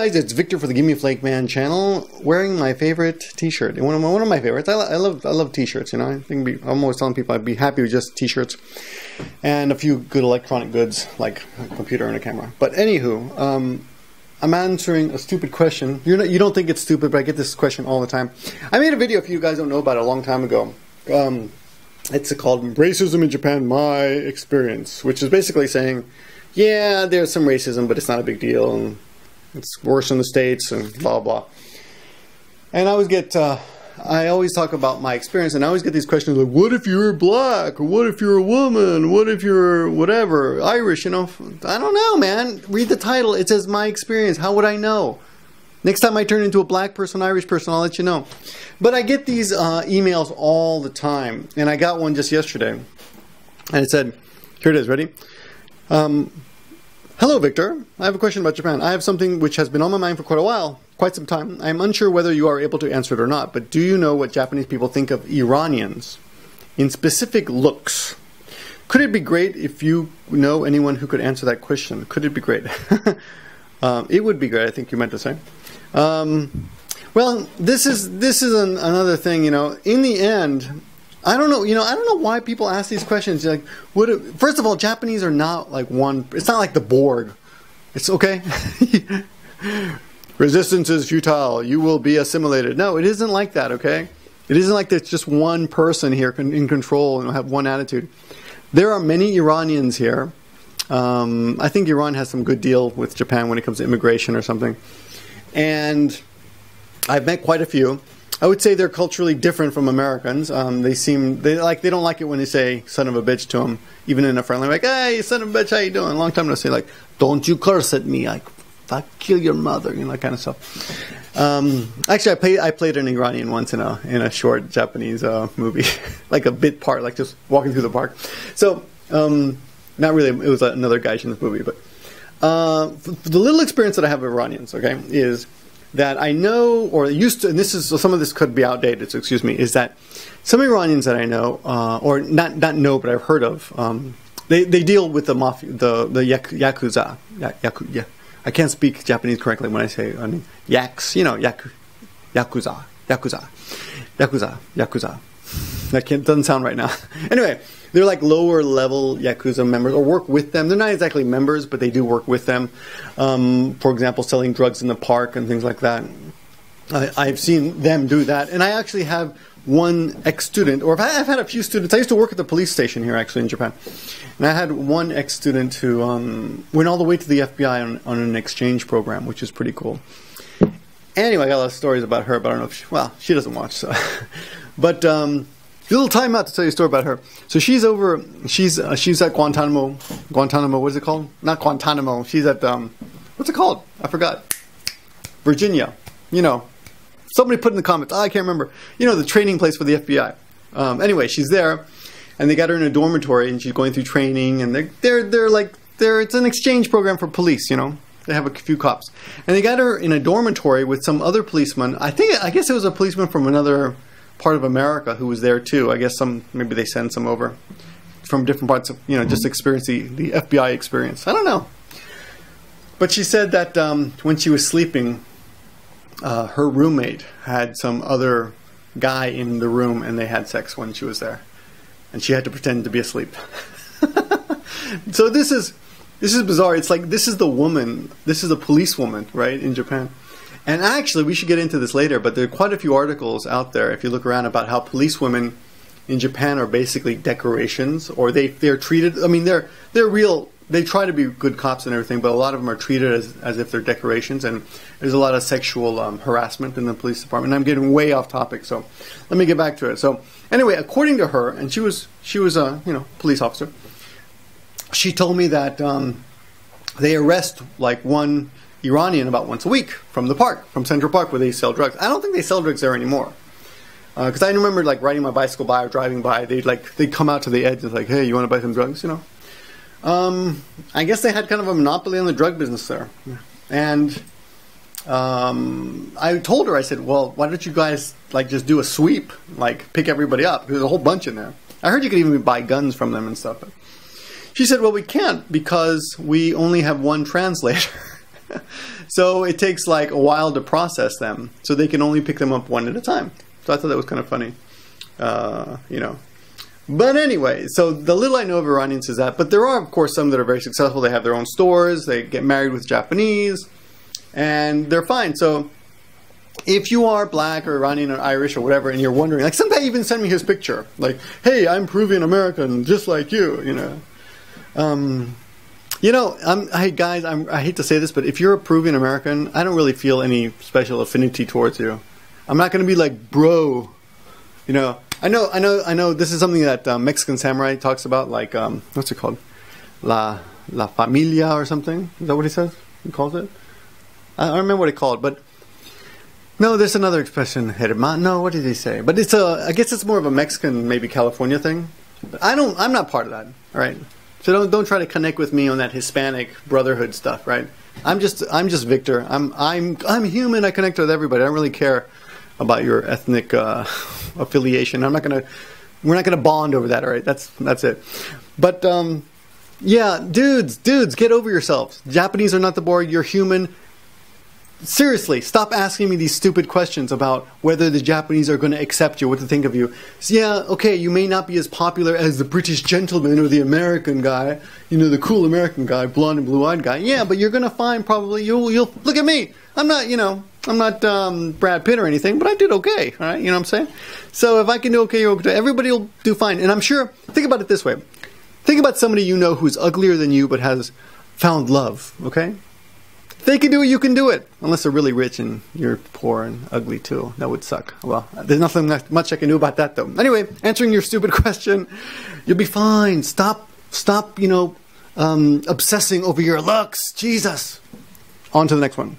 guys, it's Victor for the gimmeabreakman channel, wearing my favorite t-shirt. One of my favorites. I love t-shirts, you know. I think I'm always telling people I'd be happy with just t-shirts and a few good electronic goods like a computer and a camera. But anywho, I'm answering a stupid question. You don't think it's stupid, but I get this question all the time. I made a video, if you guys don't know about it, a long time ago. It's called Racism in Japan, My Experience, which is basically saying, yeah, there's some racism, but it's not a big deal, and it's worse in the States, and blah, blah. And I always talk about my experience, and I always get these questions like, what if you're black? Or what if you're a woman? What if you're whatever, Irish, you know? I don't know, man. Read the title. It says my experience. How would I know? Next time I turn into a black person, Irish person, I'll let you know. But I get these emails all the time, and I got one just yesterday. And it said, here it is, ready? Hello, Victor. I have a question about Japan. I have something which has been on my mind for quite some time. I'm unsure whether you are able to answer it or not, but do you know what Japanese people think of Iranians in specific looks? Could it be great if you know anyone who could answer that question? Could it be great? It would be great, I think you meant to say. Well, this is another thing, you know. In the end, I don't know why people ask these questions. Like, first of all, Japanese are not like one. It's not like the Borg. It's okay. Resistance is futile. You will be assimilated. No, it isn't like that. Okay, it isn't like there's just one person here in control and have one attitude. There are many Iranians here. I think Iran has some good deal with Japan when it comes to immigration or something, and I've met quite a few. I would say they're culturally different from Americans. They don't like it when they say "son of a bitch" to them, even in a friendly way. Like, "Hey, son of a bitch, how you doing?" Long time no say, like, "Don't you curse at me, like, I'll kill your mother," you know, that kind of stuff. Actually, I played an Iranian once in a short Japanese movie, like a bit part, like just walking through the park. So, not really. It was another guy in this movie, but the little experience that I have with Iranians, okay, is that I know, or used to, and some of this could be outdated, so excuse me, is that some Iranians that I know, or not know, but I've heard of, they deal with the mafia, the yakuza. Yeah. I can't speak Japanese correctly when I say yaks, you know, yakuza. That doesn't sound right now. Anyway, they're like lower level Yakuza members, or work with them. They're not exactly members, but they do work with them. For example, selling drugs in the park and things like that. I've seen them do that. And I actually have one ex-student, or I've had a few students. I used to work at the police station here, actually, in Japan. And I had one ex-student who went all the way to the FBI on an exchange program, which is pretty cool. Anyway, I got a lot of stories about her, but I don't know if she doesn't watch, so. But a little time out to tell you a story about her. So she's at Guantanamo, what is it called? Not Guantanamo. She's at, what's it called? I forgot. Virginia. You know. Somebody put in the comments. I can't remember. You know, the training place for the FBI. Anyway, she's there, and they got her in a dormitory, and she's going through training, and it's an exchange program for police, you know. They have a few cops. And they got her in a dormitory with some other policeman. I guess it was a policeman from another part of America who was there too. I guess maybe they send some over from different parts of, you know, just experience the FBI experience. I don't know. But she said that when she was sleeping, her roommate had some other guy in the room, and they had sex when she was there, and she had to pretend to be asleep. So this is bizarre. It's like this is the policewoman, right, in Japan. And actually, we should get into this later, but there are quite a few articles out there, if you look around, about how policewomen in Japan are basically decorations, or they're treated, I mean, they're real, they try to be good cops and everything, but a lot of them are treated as if they're decorations, and there's a lot of sexual harassment in the police department. And I'm getting way off topic, so let me get back to it. So anyway, according to her, and she was a, you know, police officer, she told me that they arrest like one Iranian about once a week from the park, from Central Park, where they sell drugs. I don't think they sell drugs there anymore, because I remember like riding my bicycle by or driving by. They'd come out to the edge and like, hey, you want to buy some drugs, you know? I guess they had kind of a monopoly on the drug business there, and I told her, I said, well, why don't you guys like just do a sweep, like pick everybody up? There's a whole bunch in there. I heard you could even buy guns from them and stuff. But she said, well, we can't because we only have one translator. So it takes like a while to process them. So they can only pick them up one at a time. So I thought that was kind of funny. You know. But anyway, so the little I know of Iranians is that. But there are, of course, some that are very successful. They have their own stores. They get married with Japanese. And they're fine. So if you are black or Iranian or Irish or whatever, and you're wondering, like some guy even sent me his picture. Like, hey, I'm Peruvian American, just like you, you know. Hey guys, I hate to say this, but if you're a Peruvian American, I don't really feel any special affinity towards you. I'm not going to be like, bro, you know. I know. This is something that Mexican Samurai talks about, like what's it called, la familia or something. Is that what he says? He calls it. I don't remember what he called, but no, there's another expression. Hermano. No, what did he say? But it's I guess it's more of a Mexican, maybe California thing. But I'm not part of that. All right. So don't try to connect with me on that Hispanic brotherhood stuff. Right. I'm just Victor. I'm human. I connect with everybody. I don't really care about your ethnic affiliation. We're not gonna bond over that. All right, that's it. But yeah, dudes, get over yourselves. Japanese are not the board. You're human. Seriously, stop asking me these stupid questions about whether the Japanese are going to accept you, what to think of you. So yeah, okay, you may not be as popular as the British gentleman or the American guy, you know, the cool American guy, blonde and blue-eyed guy. Yeah, but you're going to find probably you'll look at me. I'm not Brad Pitt or anything, but I did okay. All right, you know what I'm saying? So if I can do okay, you're okay. Everybody will do fine. And I'm sure. Think about it this way. Think about somebody you know who's uglier than you but has found love. Okay. If they can do it, you can do it. Unless they're really rich and you're poor and ugly too. That would suck. Well, there's nothing much I can do about that though. Anyway, answering your stupid question, you'll be fine. Stop, obsessing over your looks. Jesus. On to the next one.